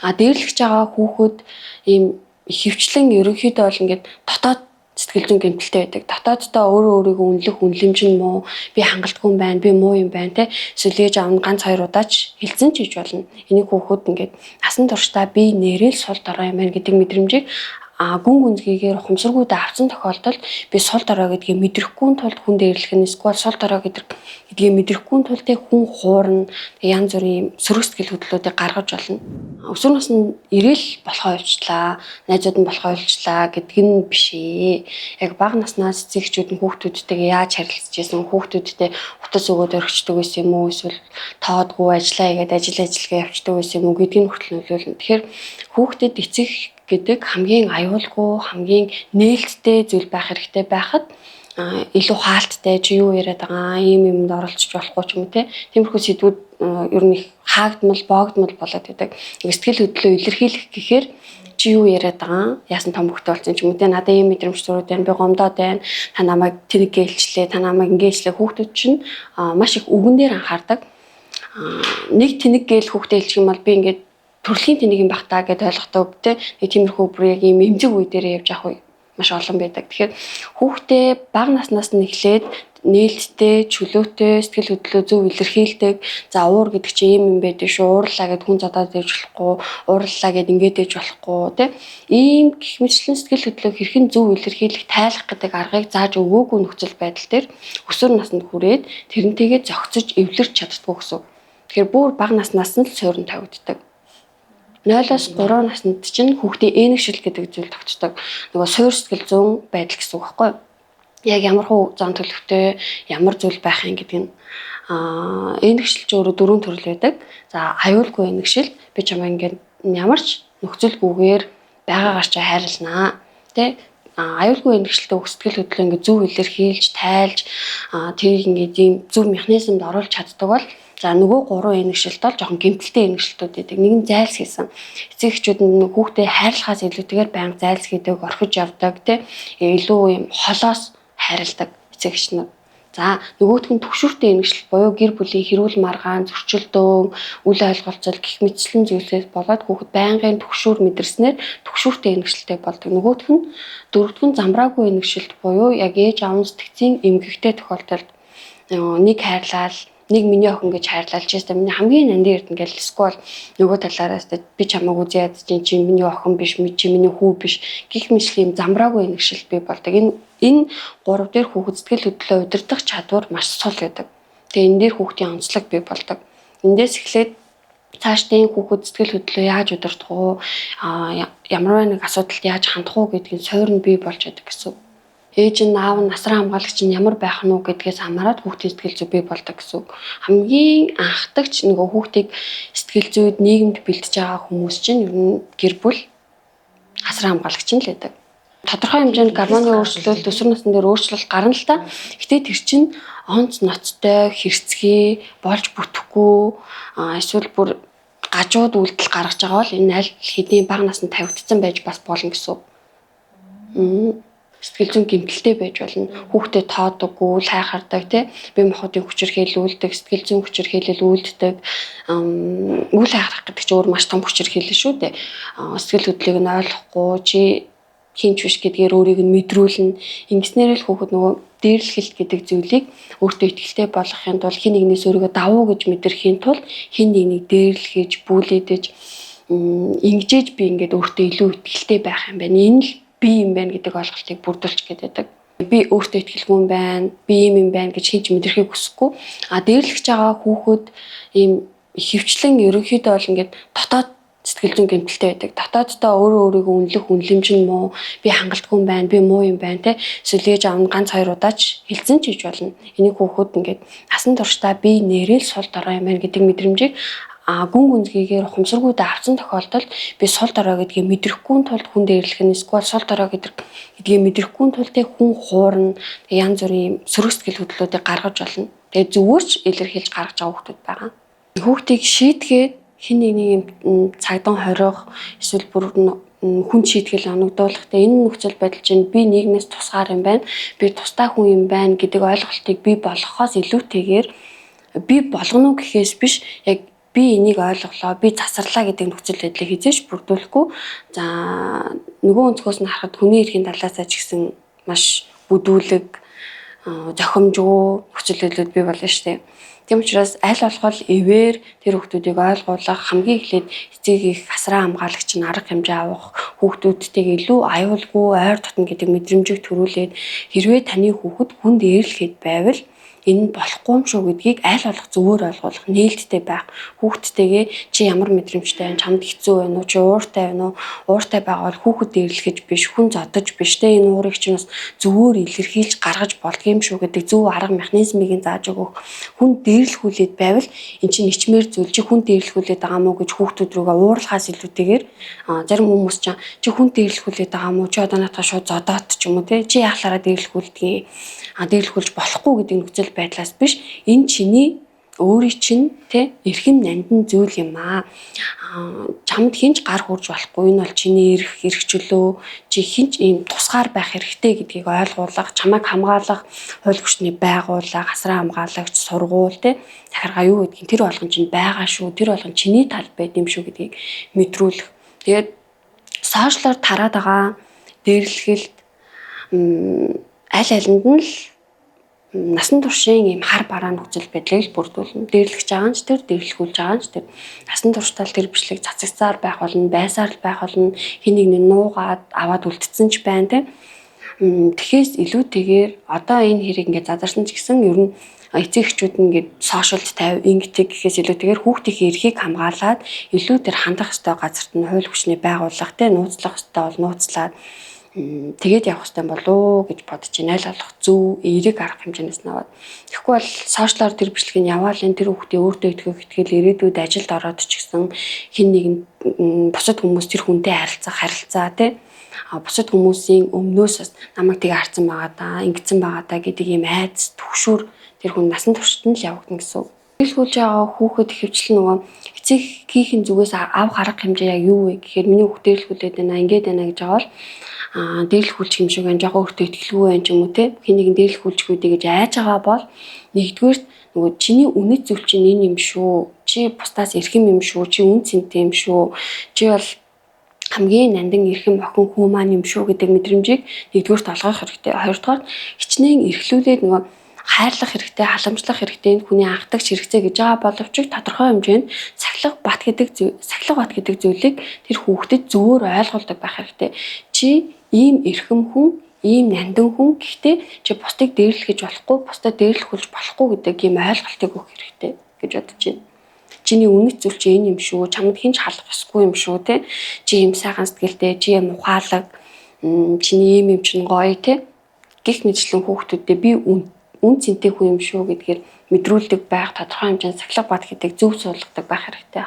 Дээрлэгч байгаа хүүхэд ийм хөвчлэн ерөнхийдөө бол ингээд дотоод сэтгэл зүйн гэмтэлтэй байдаг. Дотооддоо өөрийгөө үнэлэх үнэлэмж нь муу, би хангалтгүй юм байна, би муу юм байна те. Эсвэл ээж аав нь ганц хоёр удаач хэлсэн ч гэж болно. Энийг хүүхэд ингээд насан туршдаа би нэрэл сул дорой юм байна гэдэг мэдрэмжийг гүн гүнзгийгээр ухамсаргүйдээ авсан тохиолдолд би сул дорой гэдгийг мэдрэхгүй тулд хүн дээрлэх нь эсвэл сул дорой гэдгийг мэдрэхгүй тулд хүн хуурна янз бүрийн сөрөг сэтгэл хөдлөлүүдийг гаргаж болно. Өсвөр наснд ирээл болохоо явчлаа, найзууд нь болохоо явчлаа гэдэг нь биш ээ. Яг бага наснаас эцэгчүүд нь хүүхдүүдтэйгээ яаж харилцаж байсан, хүүхдүүдтэй утас өгөөд орхичдаг байсан юм уу, эсвэл тоодгүй ажиллаа хийгээд ажилгаа явцдаг байсан юм уу гэдгийг хүртэл нөлөөлнө. Тэгэхээр хүүхдэд эцэг гэдэг хамгийн аюулгүй, хамгийн нээлттэй зүйл байх хэрэгтэй байхад илүү хаалттай чи юу яриад байгаа ийм юмд оролцож болохгүй ч юм уу те. Тиймэрхүү сэдвүүд ер нь их хаагдмал, боогдмал болоод байдаг. Сэтгэл хөдлөлөө илэрхийлэх гэхээр чи юу яриад байгаа яасан том хөлтэй болсон ч юм уу те. Надад ийм мэдрэмж төрөөд байна, би гомдоод байна, та намайг тэнэг гэлчлээ, та намайг ингээчлээ. Хүүхдүүд чинь маш их үгэн дээр анхаардаг. Нэг тэнэг гээл хүүхдээ хэлчих юм бол би ингээд төрөлхийн тэнэг юм бах та гэдээ ойлгохтой те. Нэг тиймэрхүү бүр яг ийм эмзэг үе дээр явж явах маш олон байдаг. Тэгэхээр хүүхдээ бага наснаас нь эхлээд нээлттэй, чөлөөтэй сэтгэл хөдлөлөө зөв илэрхийлдэг. За уур гэдэг чинь ийм юм байдаг шүү. Уурлаа гэд хүн зодоод ээж болохгүй, уурлаа гэд ингээд ээж болохгүй те. Ийм гэх мэтлэн сэтгэл хөдлөлөө хэрхэн зөв илэрхийлэх, тайлах гэдэг аргыг зааж өгөөгүй нөхцөл байдал дээр өсвөр наснд хүрээд тэрнтэйгээ зохицож эвлэрч чаддгүй гэсэн. Тэгэхээр бүр бага наснаас нь л суурин тавигддаг. 0-3 наснд чинь хүүхдийн энэгшил гэдэг зүйл тогтдог. Нөгөө суур сэтгэл зүйн байдал гэсэн үг байхгүй юу? Яг ямар хуу зам төлөвтэй, ямар зүйл байх юм гэдэг нь энэгшил ч өөрөө 4 төрөл байдаг. За аюулгүй энэгшил би чамаа ингээд ямар ч нөхцөлгүйгээр байгаагаар чи хайрлнаа. Тэ аюулгүй энэгшилтэй сэтгэл хөдлөлөө ингээд зөв илэрхийлж, тайлж тэрийг ингээд ийм зөв механизмд оруулж чаддаг бол за нөгөө 3 энэгшилт бол жоохон гэмтэлтэй энэгшилтүүд байдаг. Нэг нь зайлс хийсэн. Эцэгчүүд нь хүүхдээ хайрлахаас илүүтэйгээр байнга зайлс хийдэг, орхиж явдаг, тэ илүү юм холоос хайрладаг эцэгч нар. За нөгөөх нь төгшүүртэй энэгшил буюу гэр бүлийн хэрүүл маргаан, зөрчилдөөн, үл ойлголцол гэх мэтчлэн зүйлсээс болоод хүүхэд байнгын төгшүүр мэдэрснээр төгшүүртэй энэгшилтэй болдог. Нөгөөх нь дөрөвдүгээр нь замбраагүй энэгшилт буюу яг ээж аав нь сэтгцийн эмгэгтэй тохиолдолд нэг хайрлал нэг миний охин гэж хайрлалж байсан. Миний хамгийн нандин эрдэнэ гэл эсвэл нөгөө талаараас би чамайг үзээд чи миний охин биш, чи миний хүү биш гэх мэтлийн замбраагүй энэгшил бий болдог. Энэ 3 дээр хүүхэд сэтгэл хөдлөлөө удирдах чадвар маш сул байдаг. Тэгээ энэ дээр хүүхдийн онцлог бий болдог. Эндээс эхлээд цаашдын хүүхэд сэтгэл хөдлөлөө яаж удирдах уу, ямар нэг асуудалд яаж хандах уу гэдгийг суурь нь бий болж байдаг гэсэн. Ээж нь аав нь насран хамгаалагч нь ямар байх нь уу гэдгээс хамаарат хүүхдийн сэтгэл зүй бий болдог гэсэн. Хамгийн анхдагч нөгөө хүүхдийг сэтгэл зүйд нийгэмд бэлтэж байгаа хүмүүс чинь ер нь гэр бүл насран хамгаалагч нь л байдаг. Тодорхой хэмжээнд гормоны өөрчлөлт өсвөр насны дээр өөрчлөлт гарна л та. Гэтэ тэр чинь онц ноцтой хэрцгий болж бүтэхгүй эсвэл бүр гажууд үйлдэл гаргаж байгаа бол энэ аль хэдийн бага наснд тавигдсан байж бас болно гэсэн. Сэтгэл зүйн гэмтэлтэй байж болно. Хүүхдэд тоодоггүй, хайхардаг тий. Бие махбодын хүчирхийлүүлдэг, сэтгэл зүйн хүчирхийлэл үйлддэг. Үйл хайхрах гэдэг чинь өөр маш том хүчирхийлэл шүү дээ. Сэтгэл хөдлөлийг нь ойлгохгүй чи хинч биш гэдгээр өөрийг нь мэдрүүлнэ. Ингэснээр л хүүхэд нөгөө дээрлэхэлт гэдэг зүйлийг өөртөө ихтэй болгохын тулд хин нэгнээс өөрийгөө давуу гэж мэдрэхийн тулд хин нэгнийг дээрлэхэж, бүлээдэж ингэжээж би ингээд өөртөө илүү ихтэй байх юм байна. Энэ л би юм байна гэдэг ойлголтыг бүрдүүлж гэдэг. Би өөртөө итгэлгүй юм байна, би юм байна гэж хинч мэдрэхийг хүсэхгүй. Дээрлэгч байгаа хүүхэд ийм хөвчлэн ерөнхийдөө бол ингээд дотоод сэтгэл зүйн гэмтэлтэй байдаг. Дотооддоо өөрийгөө үнэлэх үнэлэмж нь муу, би хангалтгүй юм байна, би муу юм байна те. Эсвэл ээж аав нь ганц хоёр удаач хэлсэн ч гэж болно. Энийг хүүхэд ингээд насан туршдаа би нэрэл сул дорой юм байна гэдэг мэдрэмжийг гүн гүнзгийгээр ухамсаргүйдээ авсан тохиолдолд би сул дорой гэдгийг мэдрэхгүй тулд хүн дээрлэх нь эсвэл сул дорой гэдгийг мэдрэхгүй тулд хүн хуурна янз бүрийн сөрөг сэтгэл хөдлөлүүдийг гаргаж болно. Тэгээ зүгээр ч илэрхийлж гаргаж байгаа хүүхдүүд байгаа. Хүүхдийг шийтгээд хин нэг цагдан хорих эсвэл бүр хүн шийтгэл оногдуулах тэ энэ нөхцөл байдал чинь би нийгмээс тусгаар юм байна. Би тустай хүн юм байна гэдэг ойлголтыг бий болгохоос илүүтэйгээр би болгоно гэхээс биш яг би энийг ойлголоо, би засарлаа гэдэг нөхцөл байдлыг хизээш бүрдүүлэхгүй. За нөгөө өнцгөөс нь харахад хүний эрхийн талаасаа ч гэсэн маш бүдүүлэг, зохимжгүй нөхцөл байдлууд бий болно шүү дээ. Тийм учраас аль болох эвээр тэр хүүхдүүдийг ойлгуулах, хамгийн эхлээд эцэг их асраа хамгаалагч нь арга хэмжээ авах, хүүхдүүдтэйг илүү аюулгүй ойр дотно гэдэг мэдрэмжийг төрүүлээд хэрвээ таны хүүхэд хүнд ээрлэхэд байвал энэ нь болохгүй юм шүү гэдгийг аль болох зөвөр ойлгуулах, нээлттэй байх. Хүүхдтэйгээ чи ямар мэдрэмжтэй байна, чамд хэцүү байна уу, чи ууртай байна уу? Ууртай байгаа бол хүүхэд дэрлэхэж биш, хүн зодож биш те, энэ уурыг чинь бас зөвөр илэрхийлж гаргаж болдгийм шүү гэдэг зөв арга механизмыг зааж өгөх. Хүн дэрлэхүүлээд байвал эн чинь ичмэр зүйл, чи хүн дэрлэхүүлээд байгаа мó гэж хүүхдүүд рүүгээ уурлахаас илүүтэйгээр зарим хүмүүс чи хүн дэрлэхүүлээд байгаа мó, чи одоо надад шууд зодоод ч юм уу те, чи яахлаараа дэрлэхүүлдэг, дэрлэхүүлж болохгүй гэдэг нөхцөл байдлаас биш, энэ чиний өөрийн чинь те эрхэм нандин зүйл юм аа. Чамд хинч гар хурж болохгүй, энэ бол чиний эрх чөлөө, чи хинч ийм тусгаар байх хэрэгтэй гэдгийг ойлгуулах, чамайг хамгаалах хууль хүчний байгууллага, асраа хамгаалагч, сургууль те захиргаа юу гэдгийг тэр болгон чинь байгаа шүү, тэр болгон чиний талд байд юм шүү гэдгийг мэдрүүлэх. Тэгээд сошиалор тараад байгаа дээрлэхэлд аль алинд нь л насан туршийн ийм хар бараа нөхцөл байдлыг бүрдүүлнэ. Дээрлэгч байгаа нь ч тэр, дээрлэхүүлж байгаа нь ч тэр. Насан туршдаа тэр бичлэг цацагцаар байх болно, байсаар л байх болно, хин нэг нь нуугаад аваад үлдсэн ч байна те. Тэгэхээс илүүтэйгээр одоо энэ хэрэг ингээд задарсан ч гэсэн ер нь эцэг эхчүүд нь ингээд сошиалд тавь ингэдэг гэхээс илүүтэйгээр хүүхдийн эрхийг хамгаалаад илүү тэр хандах ёстой газарт нь хууль хүчний байгууллага те нууцлах ёстой бол нууцлаад тэгээд явах хэрэгтэй болоо гэж бодож байна. Аль болох зөв эерэг арга хэмжээнээс наваад. Тэгэхгүй бол сошиалоор тэр бичлэгийг яваал энэ тэр хүүхдээ өөртөө итгэл ирээдүйд ажилд ороод ч гэсэн хин нэгэн бусад хүмүүс тэр хүнтэй харилцаа тий бусад хүмүүсийн өмнөөс намайг тийг харсан байгаа даа, ингэсэн байгаа даа гэдэг ийм айц төгшүүр тэр хүн насан туршид нь л явагдана гэсэн. Дэлгүүлж байгаа хүүхэд хөвчлэн нөгөө эцэгхийн зүгээс авах арга хэмжээ яг юу вэ гэхээр миний хүүхд дэлгүүлээд байна, ингээд байна гэж байгаа бол дээрлэхүүлж юм шиг энэ жоо өөртөө итгэлгүй байх юм уу те хин нэгэн дээрлэхүүлжгүүдээ гэж айж байгаа бол нэгдүгээр нөгөө чиний үнэт зүйл чинь энэ юм шүү, чи бусдаас эрхэм юм шүү, чи үн цэнтэй юм шүү, чи бол хамгийн нандин эрхэм охин хүү маань юм шүү гэдэг мэдрэмжийг нэгдүгээрт олгох хэрэгтэй. Хоёрдугаар хичнээн эрхлүүлээд нөгөө хайрлах хэрэгтэй, халамжлах хэрэгтэй, энэ хүний анхдагч хэрэгцээ гэж байгаа боловч тодорхой хэмжээнд сахилга бат гэдэг зүйлийг тэр хүүхдэд зөвөр ойлгуулдаг байх хэрэгтэй. Чи ийм эрхэм хүн, ийм нандин хүн гэхдээ чи бусдыг дээрлэхэж болохгүй, бусдад дээрлэхүүлж болохгүй гэдэг ийм ойлголтыг өгөх хэрэгтэй гэж бодож байна. Чиний үнэт зүйл чи энэ юм шүү, чамд хинч халах ёсгүй юм шүү те. Чи ийм сайхан сэтгэлтэй, чи ийм ухаалаг, чиний ийм юм чин гоё те. Гэх мэтлэн хүүхдүүдэд би үн цэнтэй хүн юм шүү гэдгээр мэдрүүлдэг байх, тодорхой хэмжээнд сахилга бат гэдэг зөв суулгадаг байх хэрэгтэй.